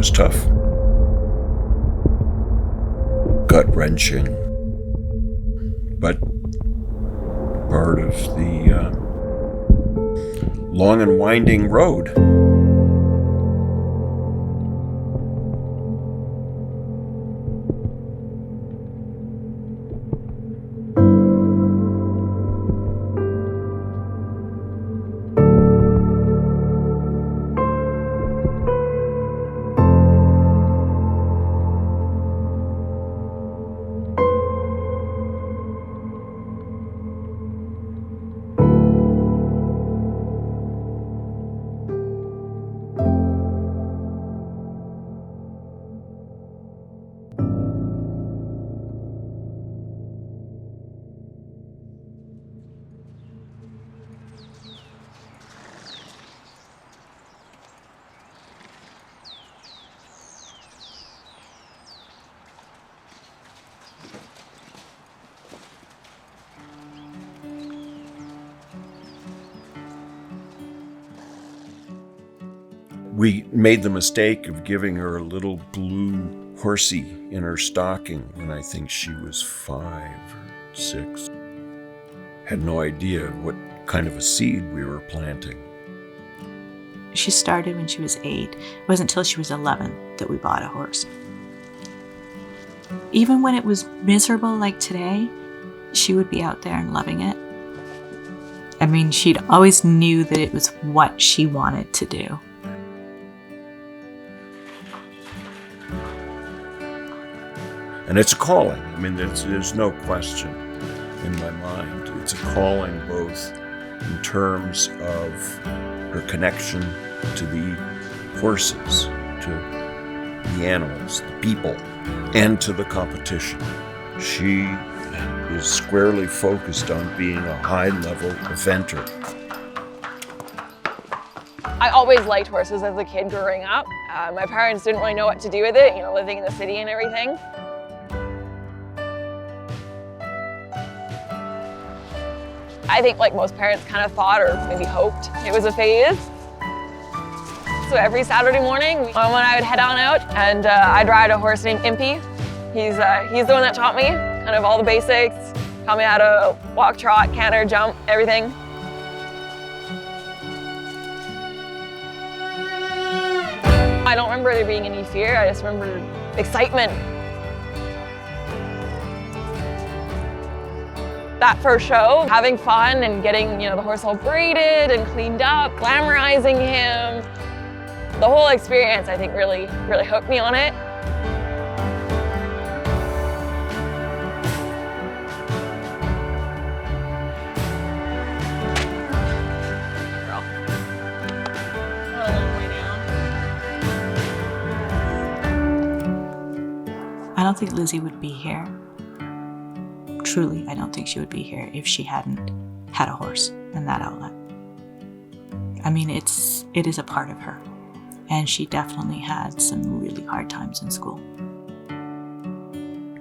was tough. Gut-wrenching, but part of the long and winding road. We made the mistake of giving her a little blue horsey in her stocking when I think she was 5 or 6. Had no idea what kind of a seed we were planting. She started when she was 8. It wasn't until she was 11 that we bought a horse. Even when it was miserable like today, she would be out there and loving it. I mean, she'd always knew that it was what she wanted to do. And it's a calling. I mean, there's no question in my mind. It's a calling both in terms of her connection to the horses, to the animals, the people, and to the competition. She is squarely focused on being a high-level eventer. I always liked horses as a kid growing up. My parents didn't really know what to do with it, living in the city and everything. I think like most parents kind of thought or maybe hoped it was a phase. So every Saturday morning when I would head on out and I'd ride a horse named Impy. He's the one that taught me kind of all the basics, taught me how to walk, trot, canter, jump, everything. I don't remember there being any fear, I just remember excitement. That first show, having fun and getting the horse all braided and cleaned up, glamorizing him. The whole experience, I think, really hooked me on it. Girl. A long way down. I don't think Lizzy would be here. Truly, I don't think she would be here if she hadn't had a horse and that outlet. I mean, it is a part of her. And she definitely had some really hard times in school.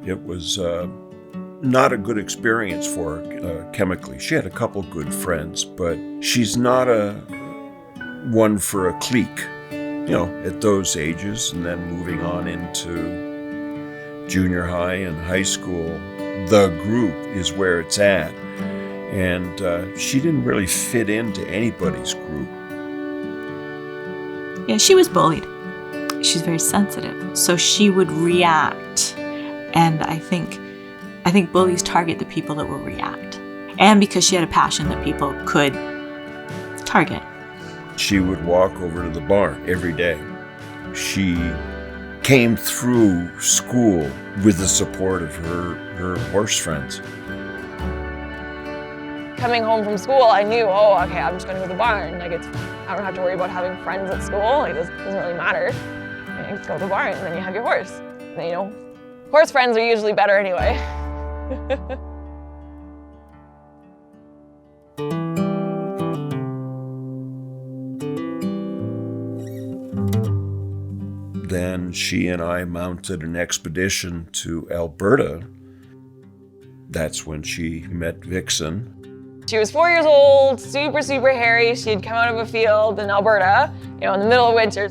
It was not a good experience for her chemically. She had a couple good friends, but she's not one for a clique, at those ages, and then moving on into junior high and high school. The group is where it's at. And she didn't really fit into anybody's group. Yeah, she was bullied. She's very sensitive, so she would react. And I think bullies target the people that will react. And because she had a passion that people could target. She would walk over to the barn every day. She came through school with the support of her horse friends. Coming home from school, I knew, okay, I'm just going to go to the barn. I don't have to worry about having friends at school. It doesn't really matter. You just go to the barn, and then you have your horse. And, horse friends are usually better anyway. Then she and I mounted an expedition to Alberta. That's when she met Vixen. She was 4 years old, super, super hairy. She had come out of a field in Alberta, in the middle of winter.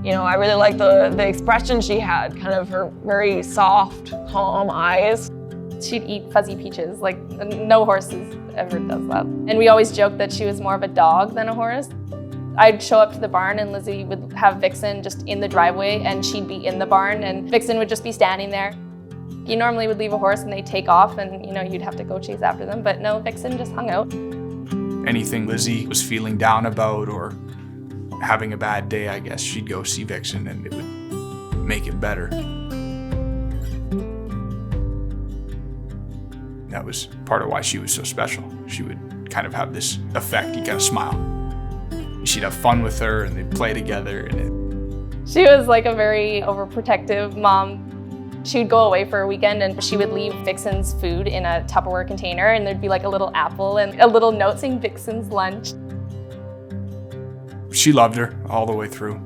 You know, I really liked the expression she had, kind of her very soft, calm eyes. She'd eat fuzzy peaches, like no horse ever does that. And we always joked that she was more of a dog than a horse. I'd show up to the barn and Lizzy would have Vixen just in the driveway and she'd be in the barn and Vixen would just be standing there. You normally would leave a horse and they'd take off and you'd have to go chase after them, but no, Vixen just hung out. Anything Lizzy was feeling down about or having a bad day, I guess, she'd go see Vixen and it would make it better. That was part of why she was so special. She would kind of have this effect, you kind of smile. She'd have fun with her and they'd play together. And She was like a very overprotective mom. She would go away for a weekend and she would leave Vixen's food in a Tupperware container and there'd be like a little apple and a little note saying Vixen's lunch. She loved her all the way through.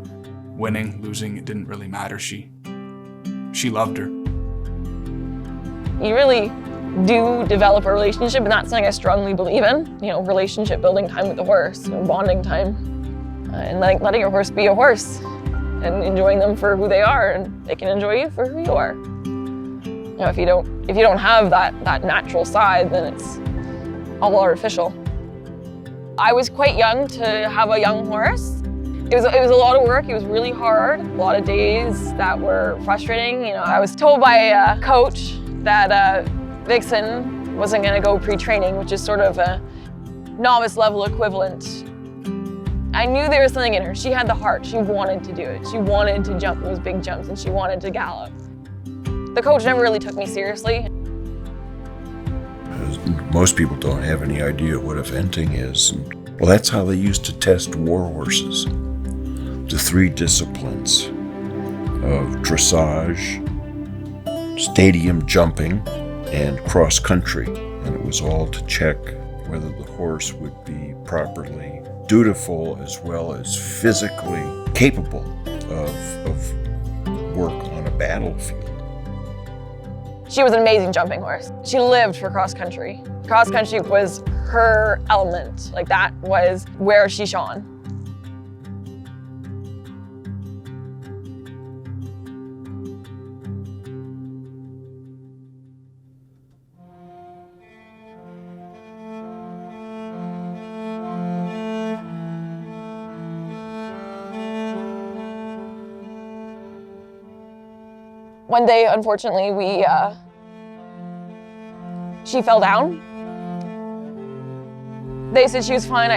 Winning, losing, it didn't really matter. She loved her. You really do develop a relationship, and that's something I strongly believe in. You know, relationship building time with the horse, bonding time, and letting your horse be a horse, and enjoying them for who they are, and they can enjoy you for who you are. You know, if you don't have that natural side, then it's all artificial. I was quite young to have a young horse. It was a lot of work. It was really hard. A lot of days that were frustrating. You know, I was told by a coach that Vixen wasn't going to go pre-training, which is sort of a novice level equivalent. I knew there was something in her. She had the heart. She wanted to do it. She wanted to jump those big jumps and she wanted to gallop. The coach never really took me seriously. Most people don't have any idea what eventing is. Well, that's how they used to test war horses. The 3 disciplines of dressage, stadium jumping, and cross country. And it was all to check whether the horse would be properly dutiful as well as physically capable of work on a battlefield. She was an amazing jumping horse. She lived for cross country. Cross country was her element. Like, that was where she shone. One day, unfortunately, she fell down. They said she was fine.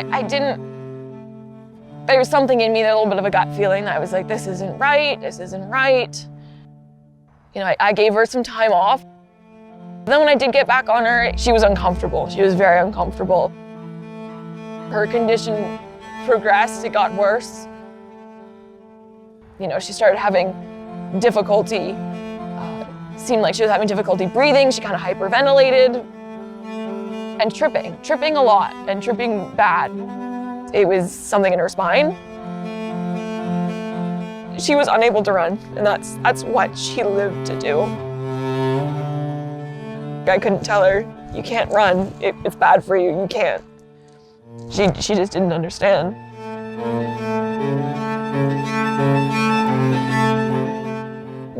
There was something in me, a little bit of a gut feeling that I was like, this isn't right, this isn't right. You know, I gave her some time off. Then when I did get back on her, she was uncomfortable. She was very uncomfortable. Her condition progressed, it got worse. You know, she started having difficulty, seemed like she was having difficulty breathing. She kind of hyperventilated and tripping a lot and tripping bad. It was something in her spine. She was unable to run, and that's what she lived to do. I couldn't tell her, you can't run, it's bad for you, you can't. She just didn't understand.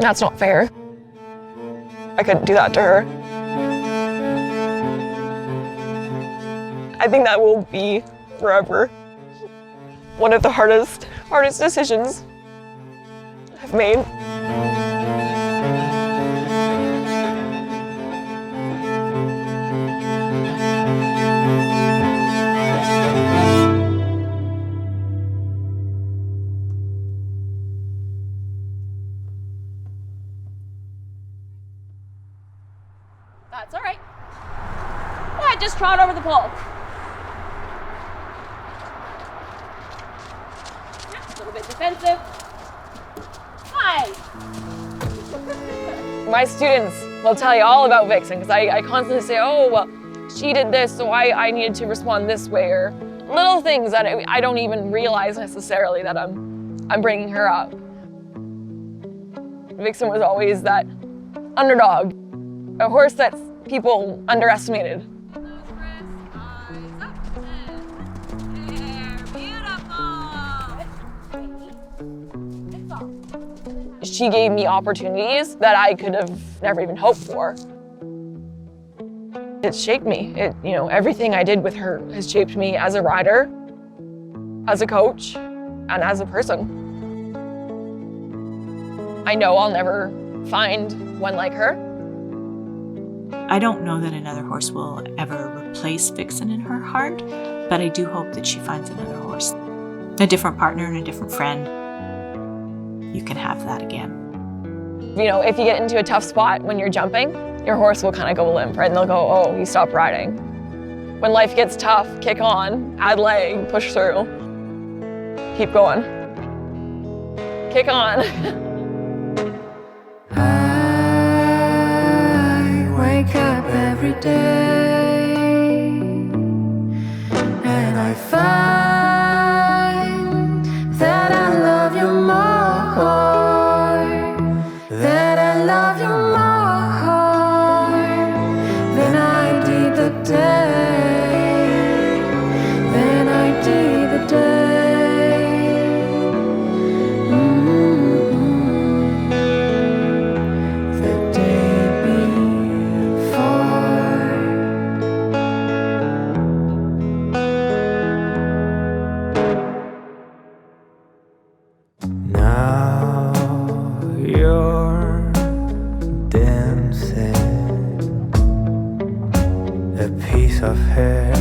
That's not fair. I couldn't do that to her. I think that will be forever one of the hardest decisions I've made. That's all right. Go ahead, just trot over the pole. Yeah, a little bit defensive. Nice. My students will tell you all about Vixen, because I constantly say, oh, well, she did this, so I needed to respond this way, or little things that I don't even realize necessarily that I'm bringing her up. Vixen was always that underdog, a horse that people underestimated. She gave me opportunities that I could have never even hoped for. It shaped me. Everything I did with her has shaped me as a rider, as a coach, and as a person. I know I'll never find one like her. I don't know that another horse will ever replace Vixen in her heart, but I do hope that she finds another horse. A different partner and a different friend. You can have that again. If you get into a tough spot when you're jumping, your horse will kind of go limp, right? And they'll go, oh, you stopped riding. When life gets tough, kick on, add leg, push through. Keep going. Kick on. I wake up every day and I find that I love you more, that I love you more than I did the day, than I did the day. Of hair